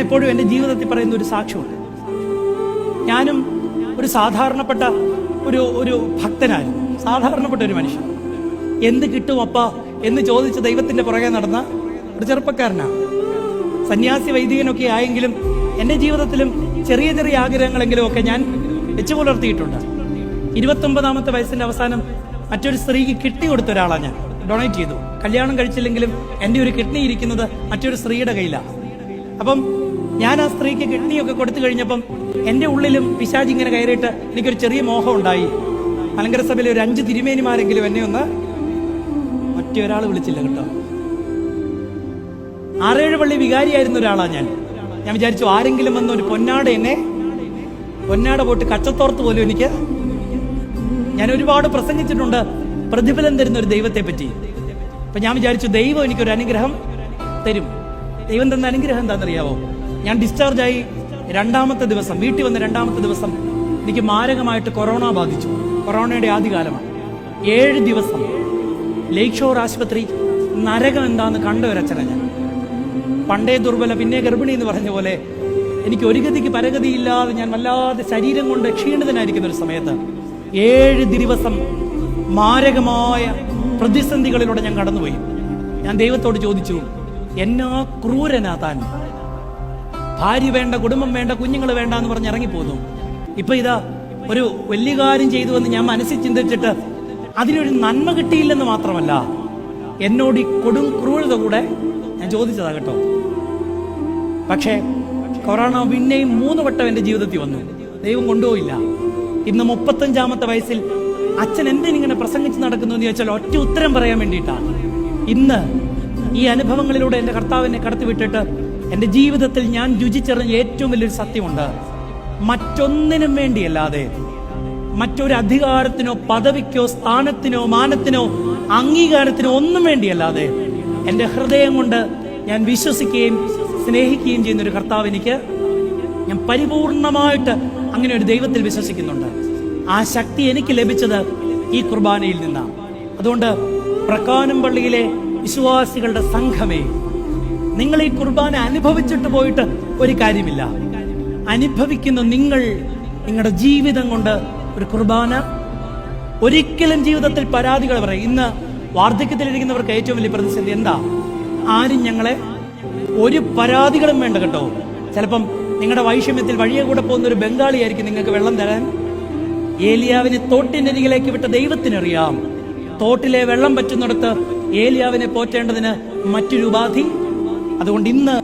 എപ്പോഴും എൻ്റെ ജീവിതത്തിൽ പറയുന്ന ഒരു സാക്ഷ്യമുണ്ട്. ഞാനും ഒരു സാധാരണപ്പെട്ട ഒരു ഭക്തനായിരുന്നു, സാധാരണപ്പെട്ട ഒരു മനുഷ്യൻ. എന്ത് കിട്ടും അപ്പ എന്ന് ചോദിച്ച് ദൈവത്തിന്റെ പുറകെ നടന്ന ഒരു ചെറുപ്പക്കാരനാണ്. സന്യാസി വൈദികനൊക്കെ ആയെങ്കിലും എൻ്റെ ജീവിതത്തിലും ചെറിയ ചെറിയ ആഗ്രഹങ്ങളെങ്കിലും ഒക്കെ ഞാൻ വെച്ചു പുലർത്തിയിട്ടുണ്ട്. 29-ാമത്തെ വയസ്സിന്റെ അവസാനം മറ്റൊരു സ്ത്രീക്ക് കിഡ്നി കൊടുത്ത ഒരാളാണ് ഞാൻ. ഡൊണേറ്റ് ചെയ്തു. കല്യാണം കഴിച്ചില്ലെങ്കിലും എൻ്റെ ഒരു കിഡ്നി ഇരിക്കുന്നത് മറ്റൊരു സ്ത്രീയുടെ കയ്യിലാണ്. അപ്പം ഞാൻ ആ സ്ത്രീക്ക് കിഡ്നിയൊക്കെ കൊടുത്തു കഴിഞ്ഞപ്പം എൻ്റെ ഉള്ളിലും പിശാച് ഇങ്ങനെ കയറിയിട്ട് എനിക്കൊരു ചെറിയ മോഹം ഉണ്ടായി. മലങ്കര സഭയിലെ ഒരു 5 തിരുമേനിമാരെങ്കിലും എന്നെ ഒന്ന്, ഒറ്റ ഒരാൾ വിളിച്ചില്ല കേട്ടോ. 6-7 പള്ളി വികാരിയായിരുന്ന ഒരാളാണ് ഞാൻ വിചാരിച്ചു ആരെങ്കിലും വന്ന് ഒരു പൊന്നാട പോട്ട് കച്ചത്തോർത്ത് പോലും എനിക്ക്, ഞാൻ ഒരുപാട് പ്രസംഗിച്ചിട്ടുണ്ട് പ്രതിഫലം തരുന്ന ഒരു ദൈവത്തെ പറ്റി. അപ്പൊ ഞാൻ വിചാരിച്ചു ദൈവം എനിക്കൊരു അനുഗ്രഹം തരും. ദൈവം തന്ന അനുഗ്രഹം എന്താണെന്നറിയാവോ? ഞാൻ ഡിസ്ചാർജായി 2-ാമത്തെ ദിവസം, വീട്ടിൽ വന്ന 2-ാമത്തെ ദിവസം എനിക്ക് മാരകമായിട്ട് കൊറോണ ബാധിച്ചു. കൊറോണയുടെ ആദ്യകാലമാണ്. 7 ദിവസം ലേക്ക് ഷോർ ആശുപത്രി നരകം എന്താന്ന് കണ്ട ഒരച്ഛനാണ് ഞാൻ. പണ്ടേ ദുർബല പിന്നെ ഗർഭിണി എന്ന് പറഞ്ഞ പോലെ എനിക്ക് ഒരു ഗതിക്ക് പരഗതിയില്ലാതെ ഞാൻ വല്ലാതെ ശരീരം കൊണ്ട് ക്ഷീണിതനായിരിക്കുന്ന ഒരു സമയത്ത് 7 ദിവസം മാരകമായ പ്രതിസന്ധികളിലൂടെ ഞാൻ കടന്നുപോയി. ഞാൻ ദൈവത്തോട് ചോദിച്ചു, എന്നാ ക്രൂരനാ താൻ, ഭാര്യ വേണ്ട, കുടുംബം വേണ്ട, കുഞ്ഞുങ്ങൾ വേണ്ട എന്ന് പറഞ്ഞ് ഇറങ്ങിപ്പോന്നു. ഇപ്പൊ ഇതാ ഒരു വലിയ കാര്യം ചെയ്തു എന്ന് ഞാൻ മനസ്സിൽ ചിന്തിച്ചിട്ട് അതിനൊരു നന്മ കിട്ടിയില്ലെന്ന് മാത്രമല്ല, എന്നോട് ഈ കൊടും ക്രൂരത കൂടെ ഞാൻ ചോദിച്ചതാ കേട്ടോ. പക്ഷേ കൊറോണ പിന്നെയും 3 വട്ടം എൻ്റെ ജീവിതത്തിൽ വന്നു. ദൈവം കൊണ്ടുപോയില്ല. ഇന്ന് 35-ാമത്തെ വയസ്സിൽ അച്ഛൻ എന്തിനിങ്ങനെ പ്രസംഗിച്ച് നടക്കുന്നു എന്ന് ചോദിച്ചാൽ ഒറ്റ ഉത്തരം പറയാൻ വേണ്ടിയിട്ടാണ്. ഇന്ന് ഈ അനുഭവങ്ങളിലൂടെ എൻ്റെ കർത്താവിനെ കടത്തിവിട്ടിട്ട് എൻ്റെ ജീവിതത്തിൽ ഞാൻ രുചിച്ചറിഞ്ഞ ഏറ്റവും വലിയൊരു സത്യമുണ്ട്. മറ്റൊന്നിനും വേണ്ടിയല്ലാതെ, മറ്റൊരു അധികാരത്തിനോ പദവിക്കോ സ്ഥാനത്തിനോ മാനത്തിനോ അംഗീകാരത്തിനോ ഒന്നും വേണ്ടിയല്ലാതെ എൻ്റെ ഹൃദയം കൊണ്ട് ഞാൻ വിശ്വസിക്കുകയും സ്നേഹിക്കുകയും ചെയ്യുന്ന ഒരു കർത്താവ് എനിക്ക്, ഞാൻ പരിപൂർണമായിട്ട് അങ്ങനെ ഒരു ദൈവത്തിൽ വിശ്വസിക്കുന്നുണ്ട്. ആ ശക്തി എനിക്ക് ലഭിച്ചത് ഈ കുർബാനയിൽ നിന്നാണ്. അതുകൊണ്ട് പ്രക്കാനം പള്ളിയിലെ വിശ്വാസികളുടെ സംഘമേ, നിങ്ങൾ ഈ കുർബാന അനുഭവിച്ചിട്ട് പോയിട്ട് ഒരു കാര്യമില്ല. അനുഭവിക്കുന്ന നിങ്ങൾ നിങ്ങളുടെ ജീവിതം കൊണ്ട് ഒരു കുർബാന ഒരിക്കലും ജീവിതത്തിൽ പരാതികൾ പറയും. ഇന്ന് വാർദ്ധക്യത്തിലിരിക്കുന്നവർക്ക് ഏറ്റവും വലിയ പ്രതിസന്ധി എന്താ? ആരും ഞങ്ങളെ ഒരു പരാതികളും വേണ്ട കേട്ടോ. ചിലപ്പം നിങ്ങളുടെ വൈഷമ്യത്തിൽ വഴിയെ കൂടെ പോകുന്ന ഒരു ബംഗാളിയായിരിക്കും നിങ്ങൾക്ക് വെള്ളം തരാൻ. ഏലിയാവിനെ തോട്ടിനരികിലേക്ക് വിട്ട ദൈവത്തിനറിയാം, തോട്ടിലെ വെള്ളം പറ്റുന്നിടത്ത് ഏലിയാവിനെ പോറ്റേണ്ടതിന് മറ്റൊരു ഉപാധി. അതുകൊണ്ട് ഇന്ന്